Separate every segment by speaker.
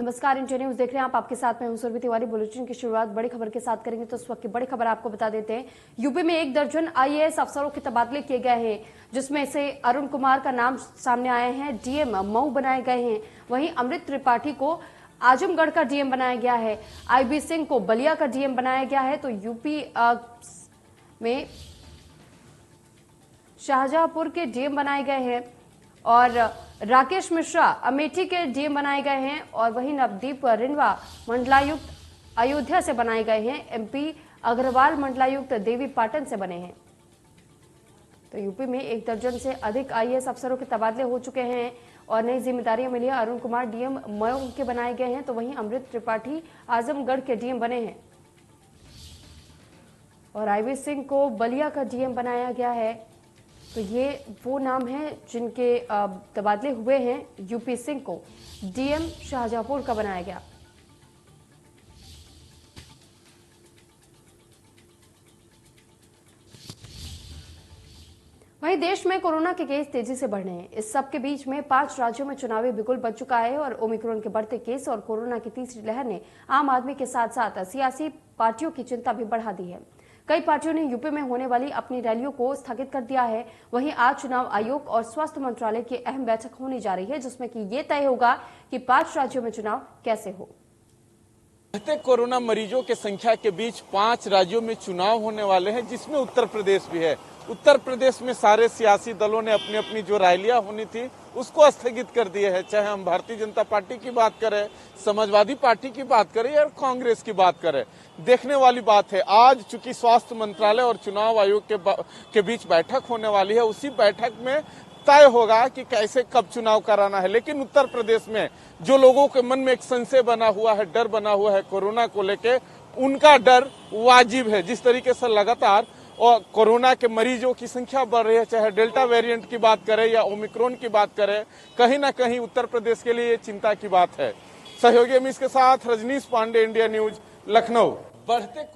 Speaker 1: नमस्कार, India news देख रहे हैं आप। आपके साथ में हूं सुरभि तिवारी। बुलेटिन की शुरुआत बड़ी खबर के साथ करेंगे तो इस वक्त की बड़ी खबर आपको बता देते हैं। यूपी में 1 दर्जन आईएएस अफसरों के तबादले किए गए हैं, जिसमें से अरुण कुमार का नाम सामने आया है। डीएम मऊ बनाए गए हैं। वहीं अमृत त्रिपाठी को आजमगढ़ का डीएम बनाया गया है। आईबी सिंह को बलिया का डीएम बनाया गया है। तो यूपी में शाहजहांपुर के डीएम बनाए गए हैं और राकेश मिश्रा अमेठी के डीएम बनाए गए हैं। और वहीं नवदीप रिंवा मंडलायुक्त अयोध्या से बनाए गए हैं। एमपी अग्रवाल मंडलायुक्त देवी पाटन से बने हैं। तो यूपी में 1 दर्जन से अधिक आईएएस अफसरों के तबादले हो चुके हैं और नई जिम्मेदारियां मिली हैं। अरुण कुमार डीएम मऊ के बनाए गए हैं, तो वहीं अमृत त्रिपाठी आजमगढ़ के डीएम बने हैं और आईबी सिंह को बलिया का डीएम बनाया गया है। तो ये वो नाम हैं जिनके तबादले हुए हैं। यूपी सिंह को डीएम शाहजहांपुर का बनाया गया। वहीं देश में कोरोना के केस तेजी से बढ़ रहे हैं। इस सब के बीच में 5 राज्यों में चुनावी बिगुल बज चुका है और ओमिक्रॉन के बढ़ते केस और कोरोना की तीसरी लहर ने आम आदमी के साथ साथ सियासी पार्टियों की चिंता भी बढ़ा दी है। कई पार्टियों ने यूपी में होने वाली अपनी रैलियों को स्थगित कर दिया है। वहीं आज चुनाव आयोग और स्वास्थ्य मंत्रालय की अहम बैठक होने जा रही है, जिसमें कि ये तय होगा कि 5 राज्यों में चुनाव कैसे हो।
Speaker 2: बढ़ते कोरोना मरीजों के संख्या के बीच 5 राज्यों में चुनाव होने वाले हैं, जिसमें उत्तर प्रदेश भी है। उत्तर प्रदेश में सारे सियासी दलों ने अपनी अपनी जो रैलियां होनी थी उसको स्थगित कर दिए है। चाहे हम भारतीय जनता पार्टी की बात करें, समाजवादी पार्टी की बात करें या कांग्रेस की बात करें। देखने वाली बात है, आज चूंकि स्वास्थ्य मंत्रालय और चुनाव आयोग के बीच बैठक होने वाली है, उसी बैठक में तय होगा कि कैसे कब चुनाव कराना है। लेकिन उत्तर प्रदेश में जो लोगों के मन में एक संशय बना हुआ है, डर बना हुआ है कोरोना को लेके, उनका डर वाजिब है। जिस तरीके से लगातार और कोरोना के मरीजों की संख्या बढ़ रही है, चाहे डेल्टा वेरिएंट की बात करें या ओमिक्रॉन की बात करें, कहीं ना कहीं उत्तर प्रदेश के लिए ये चिंता की बात है। सहयोगी अमीश के साथ रजनीश पांडे, इंडिया न्यूज, लखनऊ।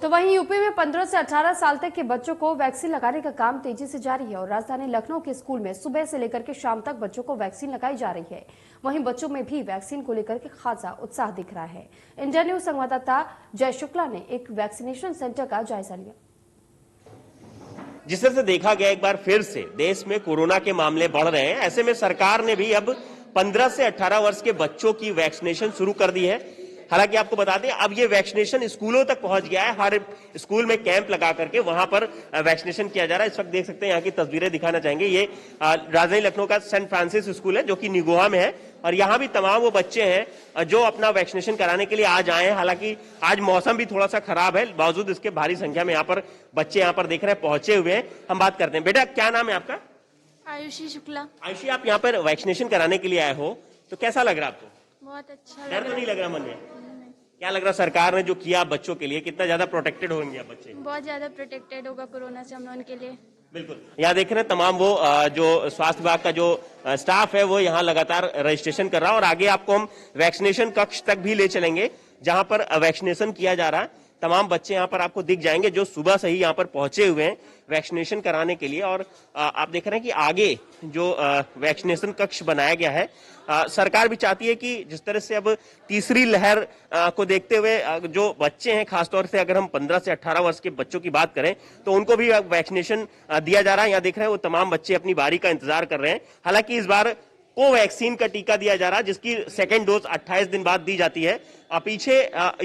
Speaker 1: तो वहीं यूपी में 15 से 18 साल तक के बच्चों को वैक्सीन लगाने का काम तेजी से जारी है और राजधानी लखनऊ के स्कूल में सुबह से लेकर के शाम तक बच्चों को वैक्सीन लगाई जा रही है। वहीं बच्चों में भी वैक्सीन को लेकर के खासा उत्साह दिख रहा है। इंडिया न्यूज संवाददाता जय शुक्ला ने एक वैक्सीनेशन सेंटर का जायजा लिया।
Speaker 3: जिस तरह से देखा गया, एक बार फिर से देश में कोरोना के मामले बढ़ रहे हैं। ऐसे में सरकार ने भी अब 15 से 18 वर्ष के बच्चों की वैक्सीनेशन शुरू कर दी है। हालांकि आपको बता दें, अब ये वैक्सीनेशन स्कूलों तक पहुंच गया है। हर स्कूल में कैंप लगा करके वहां पर वैक्सीनेशन किया जा रहा है। इस वक्त देख सकते हैं, यहाँ की तस्वीरें दिखाना चाहेंगे। ये राजधानी लखनऊ का सेंट फ्रांसिस स्कूल है, जो कि निगोहा में है और यहाँ भी तमाम वो बच्चे हैं जो अपना वैक्सीनेशन कराने के लिए आज आए हैं। हालांकि आज मौसम भी थोड़ा सा खराब है, बावजूद इसके भारी संख्या में यहाँ पर बच्चे यहाँ पर देख रहे हैं पहुंचे हुए हैं। हम बात करते हैं। बेटा, क्या नाम है आपका?
Speaker 4: आयुषी शुक्ला।
Speaker 3: आयुषी, आप यहाँ पर वैक्सीनेशन कराने के लिए आए हो, तो कैसा लग रहा है आपको?
Speaker 4: बहुत अच्छा।
Speaker 3: डर तो नहीं लग रहा मन में? क्या लग रहा सरकार ने जो किया बच्चों के लिए, कितना ज्यादा प्रोटेक्टेड होंगे बच्चे?
Speaker 4: बहुत ज्यादा प्रोटेक्टेड होगा कोरोना से हम लोगों के लिए।
Speaker 3: बिल्कुल। यहाँ देख रहे हैं तमाम वो जो स्वास्थ्य विभाग का जो स्टाफ है वो यहाँ लगातार रजिस्ट्रेशन कर रहा है और आगे आपको हम वैक्सीनेशन कक्ष तक भी ले चलेंगे, जहां पर वैक्सीनेशन किया जा रहा है। तमाम बच्चे यहाँ पर आपको दिख जाएंगे जो सुबह से ही यहाँ पर पहुंचे हुए हैं वैक्सीनेशन कराने के लिए। और आप देख रहे हैं कि आगे जो वैक्सीनेशन कक्ष बनाया गया है, सरकार भी चाहती है कि जिस तरह से अब तीसरी लहर को देखते हुए जो बच्चे हैं, खासतौर से अगर हम 15 से 18 वर्ष के बच्चों की बात करें, तो उनको भी वैक्सीनेशन दिया जा रहा है। यहाँ देख रहे हैं वो तमाम बच्चे अपनी बारी का इंतजार कर रहे हैं। हालांकि इस बार कोवैक्सीन का टीका दिया जा रहा है, जिसकी सेकेंड डोज 28 दिन बाद दी जाती है। पीछे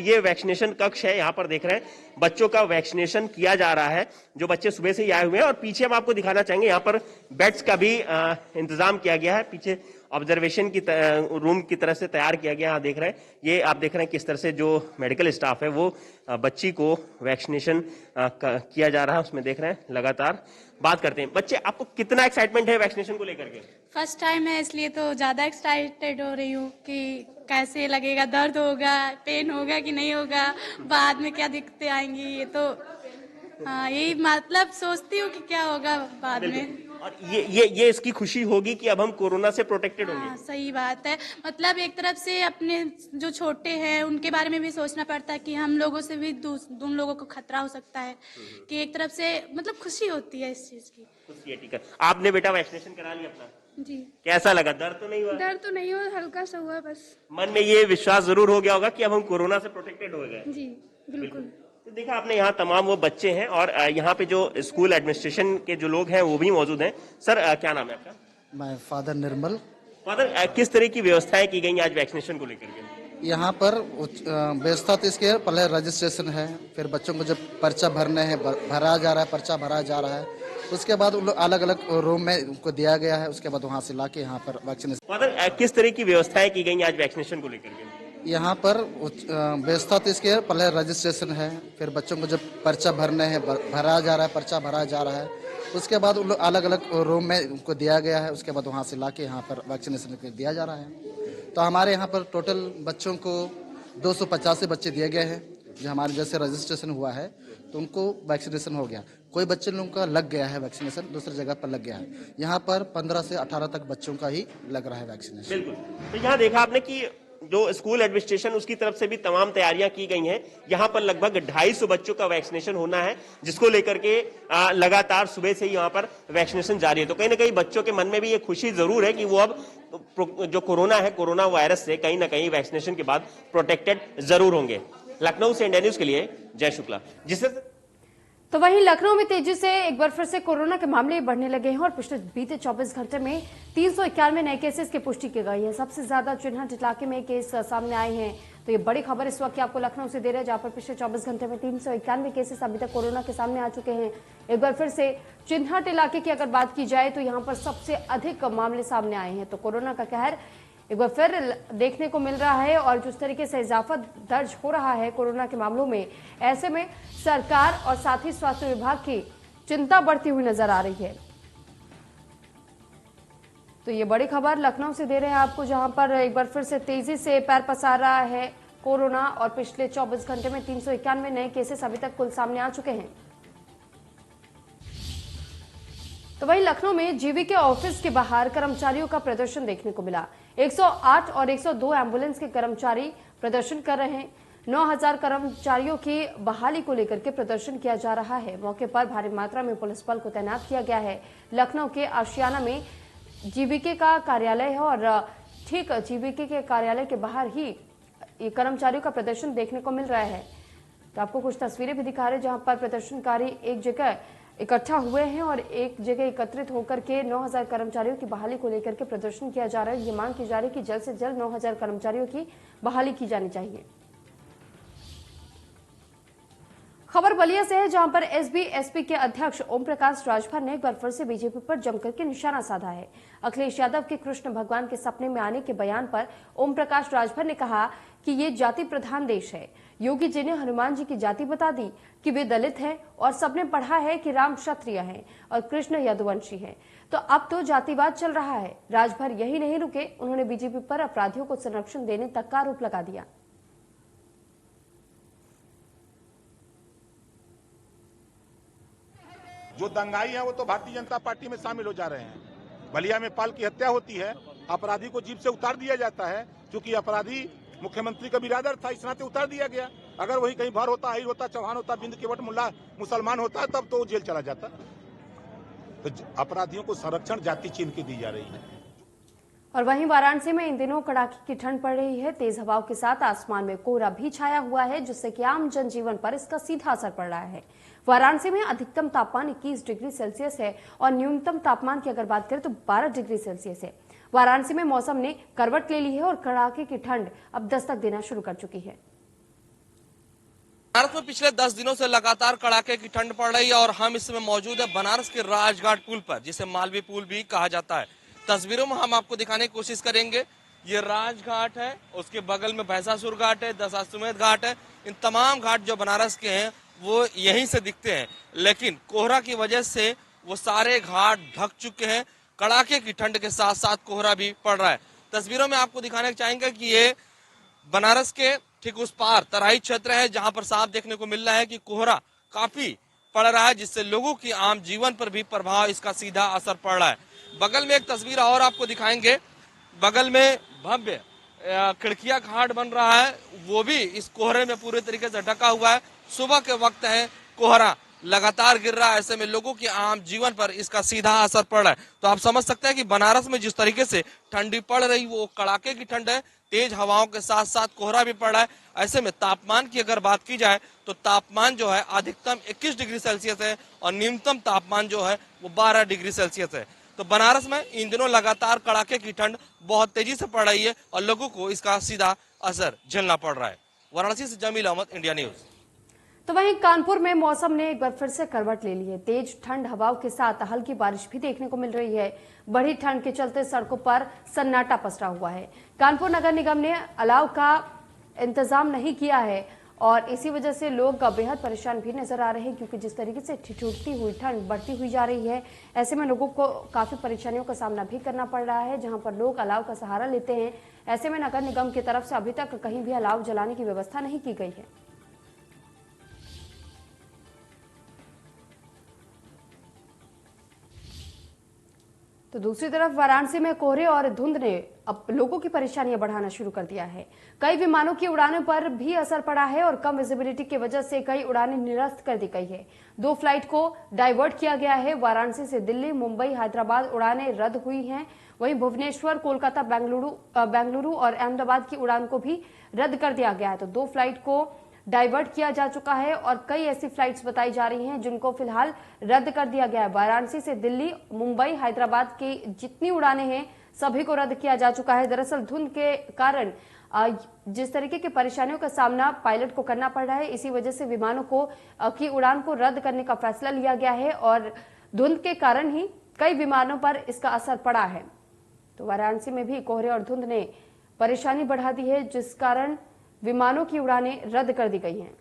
Speaker 3: ये वैक्सीनेशन कक्ष है, यहाँ पर देख रहे हैं बच्चों का वैक्सीनेशन किया जा रहा है, जो बच्चे सुबह से ही आए हुए हैं। और पीछे हम आपको दिखाना चाहेंगे, यहाँ पर बेड्स का भी इंतजाम किया गया है। पीछे ऑब्जर्वेशन की रूम की तरह से तैयार किया गया। यहाँ देख रहे हैं, ये आप देख रहे हैं किस तरह से जो मेडिकल स्टाफ है वो बच्ची को वैक्सीनेशन किया जा रहा है, उसमें देख रहे हैं। लगातार बात करते हैं। बच्चे, आपको कितना एक्साइटमेंट है वैक्सीनेशन को लेकर के?
Speaker 4: फर्स्ट टाइम है, इसलिए तो ज्यादा एक्साइटेड हो रही हूँ कि कैसे लगेगा, दर्द होगा, पेन होगा कि नहीं होगा, बाद में क्या दिक्कतें आएंगी। ये तो हाँ, यही मतलब सोचती हूँ कि क्या होगा बाद में।
Speaker 3: और ये इसकी खुशी होगी कि अब हम कोरोना से प्रोटेक्टेड होंगे।
Speaker 4: हाँ, सही बात है। मतलब एक तरफ से अपने जो छोटे हैं उनके बारे में भी सोचना पड़ता है कि हम लोगों से भी उन लोगों को खतरा हो सकता है, कि एक तरफ से मतलब खुशी होती है इस चीज की।
Speaker 3: खुशी है, ठीक है। आपने बेटा वैक्सीनेशन करा लिया अपना?
Speaker 4: जी।
Speaker 3: कैसा लगा? दर्द तो नहीं हुआ?
Speaker 4: डर तो नहीं हुआ, हल्का सा हुआ बस।
Speaker 3: मन में ये विश्वास जरूर हो गया होगा कि अब हम कोरोना से प्रोटेक्टेड हो गए।
Speaker 4: जी बिल्कुल।
Speaker 3: तो देखा आपने, यहाँ तमाम वो बच्चे हैं और यहाँ पे जो स्कूल एडमिनिस्ट्रेशन के जो लोग हैं वो भी मौजूद हैं। सर क्या नाम है आपका?
Speaker 5: मैं फादर निर्मल।
Speaker 3: फादर, किस तरह की व्यवस्थाएं की गई आज वैक्सीनेशन को लेकर के?
Speaker 5: यहाँ पर व्यवस्था तो इसके पहले रजिस्ट्रेशन है, फिर बच्चों को जब पर्चा भरने हैं भरा जा रहा है, पर्चा भरा जा रहा है, उसके बाद उन लोग अलग अलग रूम में उनको दिया गया है, उसके बाद वहाँ से लाके यहाँ पर वैक्सीनेशन।
Speaker 3: फादर, किस तरह की व्यवस्थाएं की गई आज वैक्सीनेशन को लेकर के?
Speaker 5: यहाँ पर व्यवस्था तो इसके पहले रजिस्ट्रेशन है, फिर बच्चों को जब पर्चा भरने हैं भरा जा रहा है, पर्चा भरा जा रहा है, उसके बाद उन लोग अलग अलग रूम में उनको दिया गया है, उसके बाद वहाँ से लाके यहाँ पर वैक्सीनेशन दिया जा रहा है। तो हमारे यहाँ पर टोटल बच्चों को 285 बच्चे दिए गए हैं, जो हमारे जैसे रजिस्ट्रेशन हुआ है तो उनको वैक्सीनेशन हो गया। कोई बच्चे लोगों का लग गया है वैक्सीनेशन, दूसरी जगह पर लग गया है। यहाँ पर 15 से 18 तक बच्चों का ही लग रहा है वैक्सीनेशन।
Speaker 3: बिल्कुल। तो यहाँ देखा आपने कि जो स्कूल एडमिनिस्ट्रेशन उसकी तरफ से भी तमाम तैयारियां की गई हैं। यहाँ पर लगभग 250 बच्चों का वैक्सीनेशन होना है, जिसको लेकर के लगातार सुबह से ही यहाँ पर वैक्सीनेशन जारी है। तो कहीं ना कहीं बच्चों के मन में भी ये खुशी जरूर है कि वो अब जो कोरोना है, कोरोना वायरस से कहीं ना कहीं वैक्सीनेशन के बाद प्रोटेक्टेड जरूर होंगे। लखनऊ से इंडिया न्यूज के लिए जय शुक्ला। जिससे
Speaker 1: तो वहीं लखनऊ में तेजी से एक बार फिर से कोरोना के मामले बढ़ने लगे हैं और पिछले बीते 24 घंटे में 391 नए केसेस की पुष्टि की गई है। सबसे ज्यादा चिन्हित इलाके में केस सामने आए हैं। तो ये बड़ी खबर इस वक्त आपको लखनऊ से दे रहे हैं, जहां पर पिछले 24 घंटे में 391 केसेस अभी तक कोरोना के सामने आ चुके हैं। एक बार फिर से चिन्हित इलाके की अगर बात की जाए तो यहाँ पर सबसे अधिक मामले सामने आए हैं। तो कोरोना का कहर एक बार फिर देखने को मिल रहा है और जिस तरीके से इजाफा दर्ज हो रहा है कोरोना के मामलों में, ऐसे में सरकार और साथ ही स्वास्थ्य विभाग की चिंता बढ़ती हुई नजर आ रही है। तो ये बड़ी खबर लखनऊ से दे रहे हैं आपको, जहां पर एक बार फिर से तेजी से पैर पसार रहा है कोरोना और पिछले 24 घंटे में 391 नए केसेस अभी तक कुल सामने आ चुके हैं। तो वहीं लखनऊ में जीवीके ऑफिस के बाहर कर्मचारियों का प्रदर्शन देखने को मिला। 108 और 102 एम्बुलेंस के कर्मचारी प्रदर्शन कर रहे हैं। 9000 कर्मचारियों की बहाली को लेकर के प्रदर्शन किया जा रहा है। मौके पर भारी मात्रा में पुलिस बल को तैनात किया गया है। लखनऊ के आशियाना में जीवीके का कार्यालय है और ठीक जीवीके के कार्यालय के बाहर ही ये कर्मचारियों का प्रदर्शन देखने को मिल रहा है। तो आपको कुछ तस्वीरें भी दिखा रहे हैं, जहां पर प्रदर्शनकारी एक जगह इकट्ठा हुए हैं और एक जगह एकत्रित होकर के 9000 कर्मचारियों की बहाली को लेकर के प्रदर्शन किया जा रहा है। ये मांग की जा रही है कि जल्द से जल्द 9000 कर्मचारियों की बहाली की जानी चाहिए। खबर बलिया से है, जहां पर एसबी-एसपी के अध्यक्ष ओम प्रकाश राजभर ने एक बार फिर से बीजेपी पर जमकर के निशाना साधा है। अखिलेश यादव के कृष्ण भगवान के सपने में आने के बयान पर ओम प्रकाश राजभर ने कहा कि ये जाति प्रधान देश है। योगी जी ने हनुमान जी की जाति बता दी कि वे दलित हैं और सबने पढ़ा है कि राम क्षत्रिय हैं और कृष्ण यदुवंशी हैं। तो अब तो जातिवाद चल रहा है। राजभर यही नहीं रुके, उन्होंने बीजेपी पर अपराधियों को संरक्षण देने तक का आरोप लगा दिया।
Speaker 6: जो दंगाई है वो तो भारतीय जनता पार्टी में शामिल हो जा रहे हैं। बलिया में पाल की हत्या होती है, अपराधी को जीप से उतार दिया जाता है, क्योंकि अपराधी मुख्यमंत्री का बिरादर था, इस नाते उतार दिया गया। अगर वही कहीं भर होता, आहिर होता, चौहान होता, बिंद केवट मुल्ला मुसलमान होता, तब तो जेल चला जाता। तो अपराधियों को संरक्षण जाति चिन्ह की दी जा रही है।
Speaker 1: और वहीं वाराणसी में इन दिनों कड़ाके की ठंड पड़ रही है। तेज हवाओं के साथ आसमान में कोहरा भी छाया हुआ है, जिससे कि आम जनजीवन पर इसका सीधा असर पड़ रहा है। वाराणसी में अधिकतम तापमान 21 डिग्री सेल्सियस है और न्यूनतम तापमान की अगर बात करें तो 12 डिग्री सेल्सियस है। वाराणसी में मौसम ने करवट ले ली है और कड़ाके की ठंड अब दस्तक देना शुरू कर चुकी है।
Speaker 7: बनारस में पिछले 10 दिनों से लगातार कड़ाके की ठंड पड़ रही है और हम इस समय मौजूद है बनारस के राजघाट पुल पर, जिसे मालवीय पुल भी कहा जाता है। तस्वीरों में हम आपको दिखाने की कोशिश करेंगे। ये राजघाट है, उसके बगल में भैंसासुर घाट है, दशाश्वमेध घाट है। इन तमाम घाट जो बनारस के हैं वो यहीं से दिखते हैं, लेकिन कोहरा की वजह से वो सारे घाट ढक चुके हैं। कड़ाके की ठंड के साथ साथ कोहरा भी पड़ रहा है। तस्वीरों में आपको दिखाने चाहेंगे कि ये बनारस के ठीक उस पार तराई क्षेत्र है, जहां पर साफ देखने को मिल रहा है कि कोहरा काफी पड़ रहा है, जिससे लोगों की आम जीवन पर भी प्रभाव इसका सीधा असर पड़ रहा है। बगल में एक तस्वीर और आपको दिखाएंगे, बगल में भव्य खिड़किया घाट बन रहा है, वो भी इस कोहरे में पूरे तरीके से ढका हुआ है। सुबह के वक्त है, कोहरा लगातार गिर रहा है। ऐसे में लोगों के आम जीवन पर इसका सीधा असर पड़ रहा है। तो आप समझ सकते हैं कि बनारस में जिस तरीके से ठंडी पड़ रही वो कड़ाके की ठंड है, तेज हवाओं के साथ साथ कोहरा भी पड़ रहा है। ऐसे में तापमान की अगर बात की जाए तो तापमान जो है अधिकतम 21 डिग्री सेल्सियस है और न्यूनतम तापमान जो है वो 12 डिग्री सेल्सियस है। तो बनारस में इन दिनों लगातार कड़ाके की ठंड बहुत तेजी से पड़ रही है और लोगों को इसका सीधा असर झेलना पड़ रहा है। वाराणसी से जमील अहमद, इंडिया न्यूज।
Speaker 1: तो वहीं कानपुर में मौसम ने एक बार फिर से करवट ले ली है। तेज ठंड हवाओं के साथ हल्की बारिश भी देखने को मिल रही है। बढ़ी ठंड के चलते सड़कों पर सन्नाटा पसरा हुआ है। कानपुर नगर निगम ने अलाव का इंतजाम नहीं किया है और इसी वजह से लोग बेहद परेशान भी नजर आ रहे हैं, क्योंकि जिस तरीके से ठिठुरती हुई ठंड बढ़ती हुई जा रही है, ऐसे में लोगों को काफी परेशानियों का सामना भी करना पड़ रहा है। जहां पर लोग अलाव का सहारा लेते हैं, ऐसे में नगर निगम की तरफ से अभी तक कहीं भी अलाव जलाने की व्यवस्था नहीं की गई है। तो दूसरी तरफ वाराणसी में कोहरे और धुंध ने अब लोगों की परेशानियां बढ़ाना शुरू कर दिया है। कई विमानों की उड़ानों पर भी असर पड़ा है और कम विजिबिलिटी की वजह से कई उड़ानें निरस्त कर दी गई है। 2 फ्लाइट को डाइवर्ट किया गया है। वाराणसी से दिल्ली, मुंबई, हैदराबाद उड़ानें रद्द हुई हैं। वहीं भुवनेश्वर, कोलकाता, बेंगलुरु और अहमदाबाद की उड़ान को भी रद्द कर दिया गया है। तो 2 फ्लाइट को डाइवर्ट किया जा चुका है और कई ऐसी फ्लाइट्स बताई जा रही हैं जिनको फिलहाल रद्द कर दिया गया है। वाराणसी से दिल्ली, मुंबई, हैदराबाद की जितनी उड़ानें हैं सभी को रद्द किया जा चुका है। दरअसल धुंध के कारण जिस तरीके की परेशानियों का सामना पायलट को करना पड़ रहा है, इसी वजह से विमानों को की उड़ान को रद्द करने का फैसला लिया गया है और धुंध के कारण ही कई विमानों पर इसका असर पड़ा है। तो वाराणसी में भी कोहरे और धुंध ने परेशानी बढ़ा दी है, जिस कारण विमानों की उड़ानें रद्द कर दी गई हैं।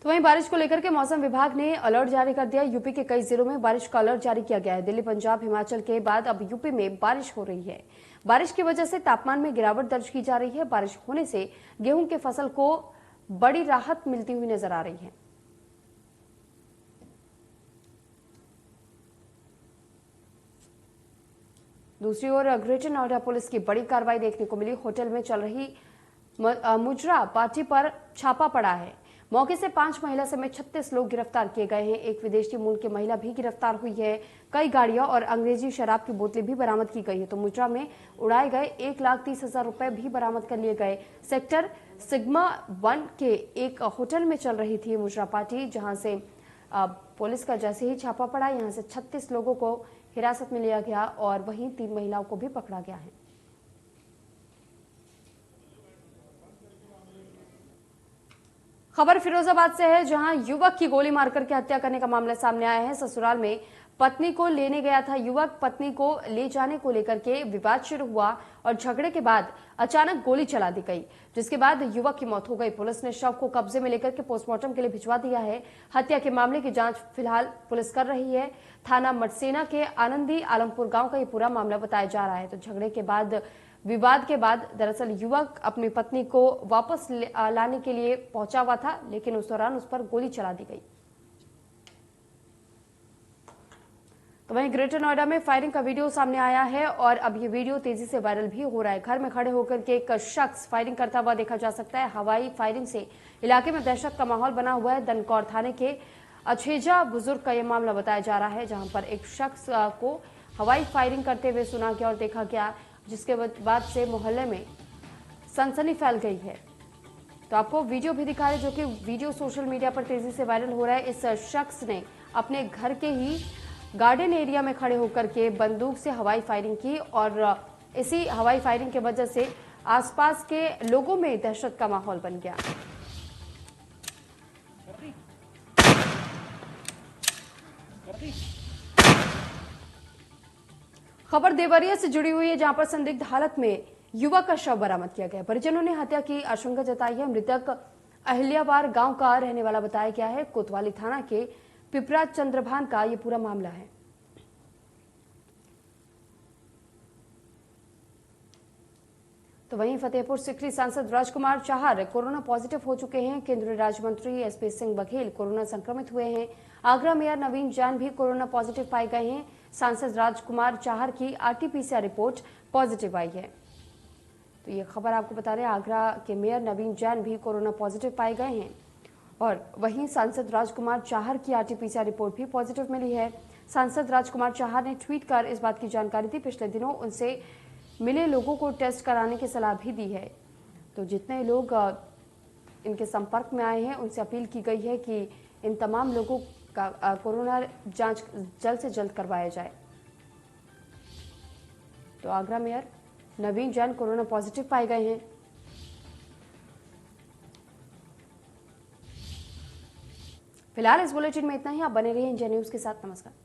Speaker 1: तो वहीं बारिश को लेकर के मौसम विभाग ने अलर्ट जारी कर दिया। यूपी के कई जिलों में बारिश का अलर्ट जारी किया गया है। दिल्ली, पंजाब, हिमाचल के बाद अब यूपी में बारिश हो रही है। बारिश की वजह से तापमान में गिरावट दर्ज की जा रही है। बारिश होने से गेहूं के फसल को बड़ी राहत मिलती हुई नजर आ रही है। दूसरी ओर ग्रेटर नोएडा पुलिस की बड़ी कार्रवाई देखने को मिली। होटल में चल रही मुजरा पार्टी पर छापा पड़ा है। मौके से 5 महिला समेत 36 लोग गिरफ्तार किए गए हैं। एक विदेशी मूल की महिला भी गिरफ्तार हुई है। कई गाड़ियां और अंग्रेजी शराब की बोतलें भी बरामद की गई है। तो मुजरा में उड़ाए गए 1,30,000 रुपए भी बरामद कर लिए गए। सेक्टर सिग्मा 1 के एक होटल में चल रही थी मुजरा पार्टी, जहां से पुलिस का जैसे ही छापा पड़ा, यहां से 36 लोगों को हिरासत में लिया गया और वहीं 3 महिलाओं को भी पकड़ा गया है। खबर फिरोजाबाद से है, जहां युवक की गोली मारकर के हत्या करने का मामला सामने आया है। ससुराल में पत्नी को लेने गया था युवक। पत्नी को ले जाने को लेकर के विवाद शुरू हुआ और झगड़े के बाद अचानक गोली चला दी गई, जिसके बाद युवक की मौत हो गई। पुलिस ने शव को कब्जे में लेकर के पोस्टमार्टम के लिए भिजवा दिया है। हत्या के मामले की जांच फिलहाल पुलिस कर रही है। थाना मटसेना के आनंदी आलमपुर गांव का ये पूरा मामला बताया जा रहा है। तो झगड़े के बाद, विवाद के बाद दरअसल युवक अपनी पत्नी को वापस लाने के लिए पहुंचा हुआ था, लेकिन उस दौरान उस पर गोली चला दी गई। तो वहीं ग्रेटर नोएडा में फायरिंग का वीडियो सामने आया है और अब ये वीडियो तेजी से वायरल भी हो रहा है। घर में खड़े होकर के एक शख्स फायरिंग करता हुआ देखा जा सकता है। हवाई फायरिंग से इलाके में दहशत का माहौल बना हुआ है। दनकौर थाने के अछेजा बुजुर्ग का यह मामला बताया जा रहा है, जहां पर एक शख्स को हवाई फायरिंग करते हुए सुना गया और देखा गया, जिसके बाद से मोहल्ले में सनसनी फैल गई है। तो आपको वीडियो भी दिखा रहे, जो कि वीडियो सोशल मीडिया पर तेजी से वायरल हो रहा है। इस शख्स ने अपने घर के ही गार्डन एरिया में खड़े होकर के बंदूक से हवाई फायरिंग की और इसी हवाई फायरिंग की वजह से आसपास के लोगों में दहशत का माहौल बन गया। खबर देवरिया से जुड़ी हुई है, जहां पर संदिग्ध हालत में युवक का शव बरामद किया गया। परिजनों ने हत्या की आशंका जताई है। मृतक अहिल्यावार गांव का रहने वाला बताया गया है। कोतवाली थाना के पिपरा चंद्रभान का यह पूरा मामला है। तो वहीं फतेहपुर सिकरी सांसद राजकुमार चाहर कोरोना पॉजिटिव हो चुके हैं। केंद्रीय राज्य मंत्री एसपी सिंह बघेल कोरोना संक्रमित हुए हैं। आगरा मेयर नवीन जैन भी कोरोना पॉजिटिव पाए गए हैं। सांसद राजकुमार चाहर की आरटीपीसीआर रिपोर्ट पॉजिटिव आई है। तो ये खबर आपको बता रहे हैं, आगरा के मेयर नवीन जैन भी कोरोना पॉजिटिव पाए गए हैं और वहीं सांसद राजकुमार चाहर की आरटीपीसीआर रिपोर्ट भी पॉजिटिव मिली है। सांसद राजकुमार चाहर ने ट्वीट कर इस बात की जानकारी दी। पिछले दिनों उनसे मिले लोगों को टेस्ट कराने की सलाह भी दी है। तो जितने लोग इनके संपर्क में आए हैं उनसे अपील की गई है कि इन तमाम लोगों का कोरोना जांच जल्द से जल्द करवाया जाए। तो आगरा मेयर नवीन जैन कोरोना पॉजिटिव पाए गए हैं। फिलहाल इस बुलेटिन में इतना ही। आप बने रहिए इंडिया न्यूज के साथ। नमस्कार।